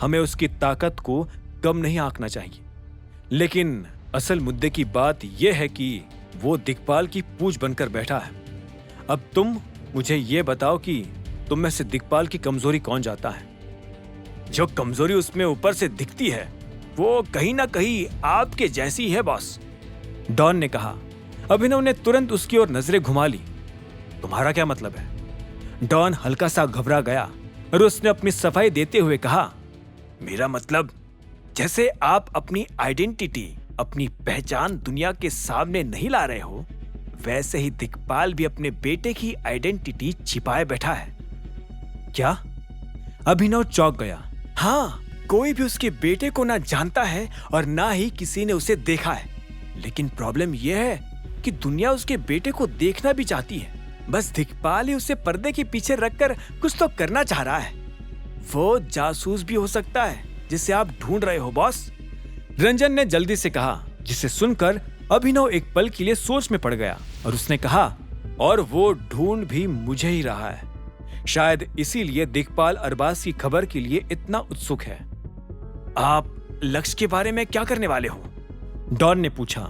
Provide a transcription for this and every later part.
हमें उसकी ताकत को कम नहीं आंकना चाहिए। लेकिन असल मुद्दे की बात यह है कि वो दिक्पाल की पूंछ बनकर बैठा है। अब तुम मुझे ये बताओ कि तुम में से दिक्पाल की कमजोरी कौन जाता है? जो कमजोरी उसमें ऊपर से दिखती है वो कहीं ना कहीं आपके जैसी है बॉस, डॉन ने कहा। अभिनव ने तुरंत उसकी ओर नजरें घुमा ली। तुम्हारा क्या मतलब है? डॉन हल्का सा घबरा गया और उसने अपनी सफाई देते हुए कहा, मेरा मतलब जैसे आप अपनी आइडेंटिटी, अपनी पहचान दुनिया के सामने नहीं ला रहे हो, वैसे ही दिक्पाल भी अपने बेटे की आइडेंटिटी छिपाए बैठा है। क्या? अभिनव चौंक गया। हाँ, कोई भी उसके बेटे को ना जानता है और ना ही किसी ने उसे देखा है। लेकिन प्रॉब्लम यह है कि दुनिया उसके बेटे को देखना भी चाहती है। बस दिक्पाल ही उसे पर्दे के पीछे रखकर कुछ तो करना चाह रहा है। वो जासूस भी हो सकता है जिसे आप ढूंढ रहे हो बॉस, रंजन ने जल्दी से कहा, जिसे सुनकर अभिनव एक पल के लिए सोच में पड़ गया और उसने कहा, और वो ढूंढ भी मुझे ही रहा है। शायद इसीलिए दिक्पाल अरबाज की खबर के लिए इतना उत्सुक है। आप लक्ष्य के बारे में क्या करने वाले हो? डॉन ने पूछा।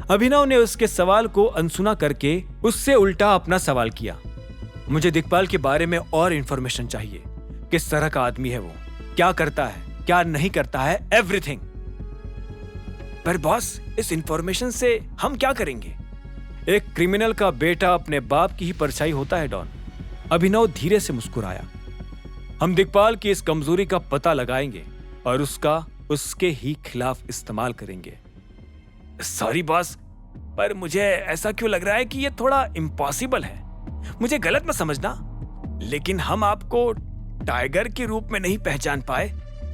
अभिनव ने उसके सवाल को अनसुना करके उससे उल्टा अपना सवाल किया। मुझे दिक्पाल के बारे में और इंफॉर्मेशन चाहिए। किस तरह का आदमी है वो, क्या करता है, क्या नहीं करता है, एवरीथिंग। पर बॉस, इस इंफॉर्मेशन से हम क्या करेंगे? एक क्रिमिनल का बेटा अपने बाप की ही परछाई होता है डॉन, अभिनव धीरे से मुस्कुराया। हम दिक्पाल की इस कमजोरी का पता लगाएंगे और उसका उसके ही खिलाफ इस्तेमाल करेंगे। सॉरी बॉस, पर मुझे ऐसा क्यों लग रहा है कि ये थोड़ा इम्पॉसिबल है। मुझे गलत मत समझना, लेकिन हम आपको टाइगर के रूप में नहीं पहचान पाए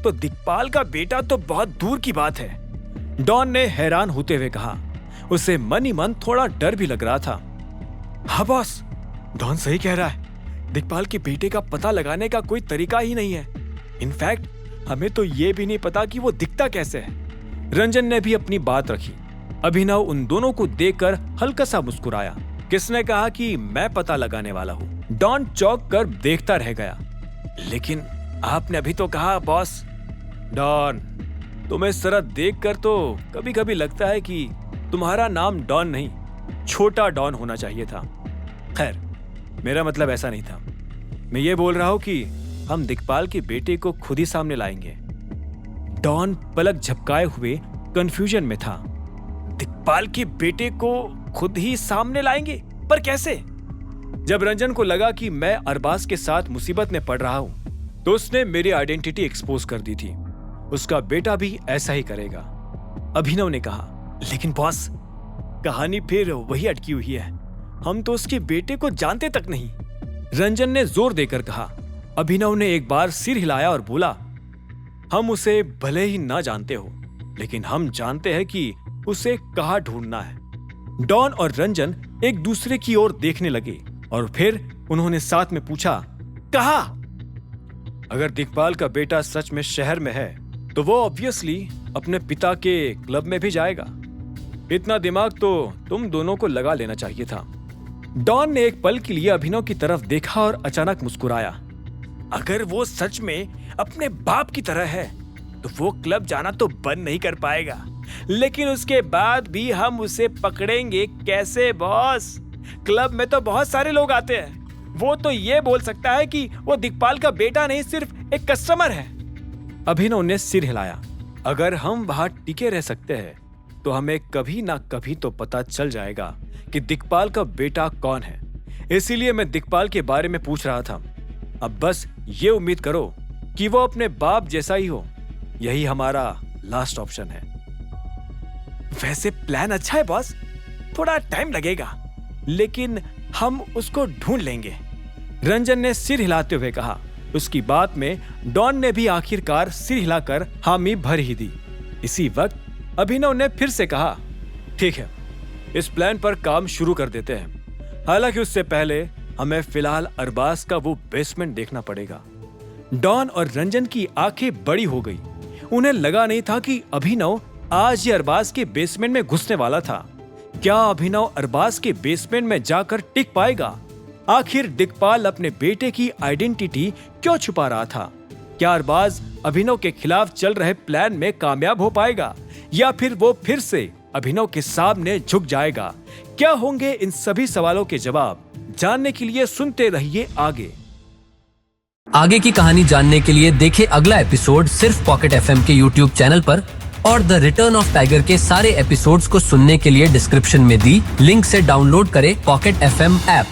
तो दिक्पाल का बेटा तो बहुत दूर की बात है, डॉन ने हैरान होते हुए कहा। उसे मन ही मन थोड़ा डर भी लग रहा था। हाँ बॉस, डॉन सही कह रहा है। दिक्पाल के बेटे का पता लगाने का कोई तरीका ही नहीं है। इनफैक्ट हमें तो ये भी नहीं पता कि वो दिखता कैसे है। रंजन ने भी अपनी बात रखी। अभिनव उन दोनों को देखकर हल्का सा मुस्कुराया। किसने कहा कि मैं पता लगाने वाला हूँ? डॉन चौंक कर देखता रह गया। लेकिन आपने अभी तो कहा बॉस। डॉन, तुम्हें इस तरह देखकर तो कभी कभी लगता है कि तुम्हारा नाम डॉन नहीं, छोटा डॉन होना चाहिए था। खैर, मेरा मतलब ऐसा नहीं था। मैं ये बोल रहा हूं कि हम दिक्पाल के बेटे को खुद ही सामने लाएंगे। डॉन पलक झपकाए हुए कंफ्यूजन में था। दिक्पाल के बेटे को खुद ही सामने लाएंगे? पर कैसे? जब रंजन को लगा कि मैं अरबाज के साथ मुसीबत में पड़ रहा हूं तो उसने मेरी आइडेंटिटी एक्सपोज कर दी थी। उसका बेटा भी ऐसा ही करेगा, अभिनव ने कहा। लेकिन बॉस, कहानी फिर वही अटकी हुई है। हम तो उसके बेटे को जानते तक नहीं, रंजन ने जोर देकर कहा। अभिनव ने एक बार सिर हिलाया और बोला, हम उसे भले ही ना जानते हो, लेकिन हम जानते हैं कि उसे कहां ढूंढना है। डॉन और रंजन एक दूसरे की ओर देखने लगे और फिर उन्होंने साथ में पूछा, कहा? अगर दिक्पाल का बेटा सच में शहर में है तो वो ऑब्वियसली अपने पिता के क्लब में भी जाएगा। इतना दिमाग तो तुम दोनों को लगा लेना चाहिए था। डॉन ने एक पल के लिए अभिनव की तरफ देखा और अचानक मुस्कुराया। अगर वो सच में अपने बाप की तरह है तो वो क्लब जाना तो बंद नहीं कर पाएगा, लेकिन उसके बाद भी हम उसे पकड़ेंगे कैसे बॉस? क्लब में तो बहुत सारे लोग आते हैं। वो तो ये बोल सकता है कि वो दिक्पाल का बेटा नहीं, सिर्फ एक कस्टमर है। अभिनव ने सिर हिलाया। अगर हम वहां टिके रह सकते हैं तो हमें कभी ना कभी तो पता चल जाएगा कि दिक्पाल का बेटा कौन है। इसीलिए मैं दिक्पाल के बारे में पूछ रहा था। अब बस ये उम्मीद करो कि वो अपने बाप जैसा ही हो। यही हमारा लास्ट ऑप्शन है। वैसे प्लान अच्छा है बॉस, थोड़ा टाइम लगेगा, लेकिन हम उसको ढूंढ लेंगे, रंजन ने सिर हिलाते हुए कहा। उसकी बात में डॉन ने भी आखिरकार सिर हिलाकर हामी भर ही दी। इसी वक्त अभिनव ने फिर से कहा, ठीक है, इस प्लान पर काम शुरू कर देते हैं। हालांकि उससे पहले हमें फिलहाल अरबाज का वो बेसमेंट देखना पड़ेगा। डॉन और रंजन की आंखें बड़ी हो गई। उन्हें लगा नहीं था कि अभिनव आज ही अरबाज के बेसमेंट में घुसने वाला था। क्या अभिनव अरबाज के बेसमेंट में जाकर टिक पाएगा? आखिर दिक्पाल अपने बेटे की आइडेंटिटी क्यों छुपा रहा था? क्या अरबाज अभिनव के खिलाफ चल रहे प्लान में कामयाब हो पाएगा या फिर वो फिर से अभिनव के सामने झुक जाएगा? क्या होंगे इन सभी सवालों के जवाब? जानने के लिए सुनते रहिए आगे की कहानी जानने के लिए देखें अगला एपिसोड सिर्फ पॉकेट एफएम के यूट्यूब चैनल पर, और द रिटर्न ऑफ टाइगर के सारे एपिसोड्स को सुनने के लिए डिस्क्रिप्शन में दी लिंक से डाउनलोड करें पॉकेट एफएम ऐप।